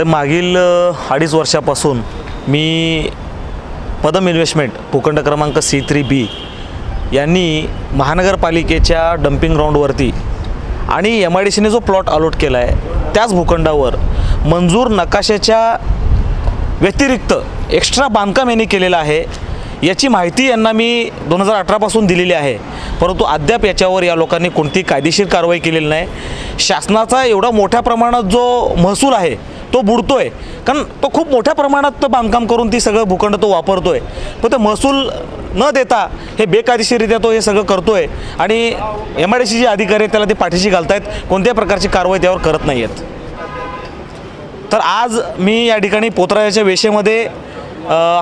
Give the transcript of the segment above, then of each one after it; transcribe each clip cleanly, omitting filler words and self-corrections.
साहेब, मागील 2.5 वर्षापासून मी पदम इन्व्हेस्टमेंट भूखंड क्रमांक C3B यांनी महानगरपालिकेच्या डम्पिंग ग्राउंडवरती आणि MIDCने जो प्लॉट अलॉट केला आहे त्याच भूखंडावर मंजूर नकाशाच्या व्यतिरिक्त एक्स्ट्रा बांधकाम यांनी केलेलं आहे। याची माहिती यांना मी 2018 पासून दिलेली आहे, परंतु अद्याप याच्यावर या लोकांनी कोणती कायदेशीर कारवाई केलेली नाही। शासनाचा एवढा मोठ्या प्रमाणात जो महसूल आहे तो बुडतोय, कारण तो खूप मोठ्या प्रमाणात बांधकाम करून ती सगळं भूखंड तो वापरतोय, पण ते महसूल न देता हे बेकायदेशीररित्या तो हे सगळं करतोय आणि MIDC जे अधिकारी आहेत त्याला ते पाठीशी घालतायत, कोणत्याही प्रकारची कारवाई त्यावर करत नाही आहेत। तर आज मी या ठिकाणी पोतराजाच्या वेशेमध्ये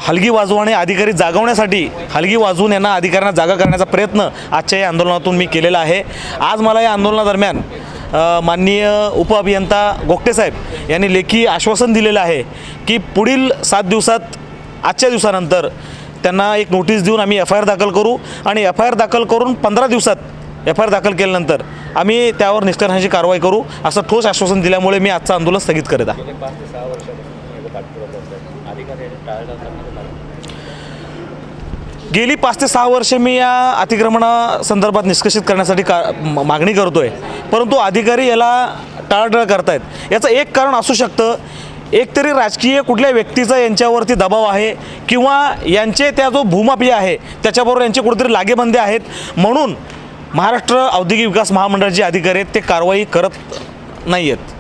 हलगी वाजवणे अधिकारी जागवण्यासाठी हलगी वाजवून यांना अधिकाऱ्यांना जागा करण्याचा प्रयत्न आजच्या या आंदोलनातून मी केलेला आहे। आज मला या आंदोलनादरम्यान माननीय उपअभियंता गोगटे साहेब यांनी लेखी आश्वासन दिलेलं आहे की पुढील 7 दिवसात आजच्या दिवसानंतर त्यांना एक नोटीस देऊन आम्ही FIR दाखल करू आणि FIR दाखल करून 15 दिवसात FIR दाखल केल्यानंतर आम्ही त्यावर निष्कर्षांची कारवाई करू, असं ठोस आश्वासन दिल्यामुळे मी आजचं आंदोलन स्थगित करत आहे। गेली 5 ते 6 वर्षे मी या अतिक्रमणासंदर्भात निष्कर्षित करण्यासाठी मागणी करतोय, परंतु अधिकारी याला टाळाटाळ करतायत। याचं एक कारण असू शकतं, एकतरी राजकीय कुठल्या व्यक्तीचा यांच्यावरती दबाव आहे किंवा यांचे त्या जो भूमाफिया आहे त्याच्याबरोबर यांचे कुठेतरी लागेबंदे आहेत, म्हणून महाराष्ट्र औद्योगिक विकास महामंडळाचे अधिकारी आहेत ते कारवाई करत नाही आहेत।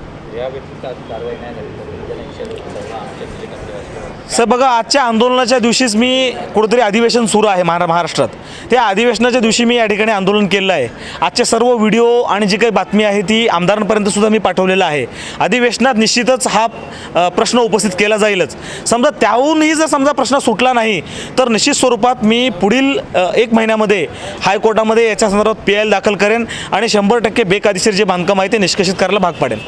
सर बघा, आजच्या आंदोलनाच्या दिवशीच मी कुठेतरी अधिवेशन सुरू आहे महाराष्ट्रात, त्या अधिवेशनाच्या दिवशी मी या ठिकाणी आंदोलन केलं आहे। आजचे सर्व व्हिडिओ आणि जी काही बातमी आहे ती आमदारांपर्यंत सुद्धा मी पाठवलेला आहे। अधिवेशनात निश्चितच हा प्रश्न उपस्थित केला जाईलच। समजा त्याहूनही जर समजा प्रश्न सुटला नाही तर निश्चित स्वरूपात मी पुढील 1 महिन्यामध्ये हायकोर्टामध्ये याच्या संदर्भात PIL दाखल करेन आणि 100% बेकायदेशीर जे बांधकाम आहे ते निष्कर्षित करायला भाग पाडेन।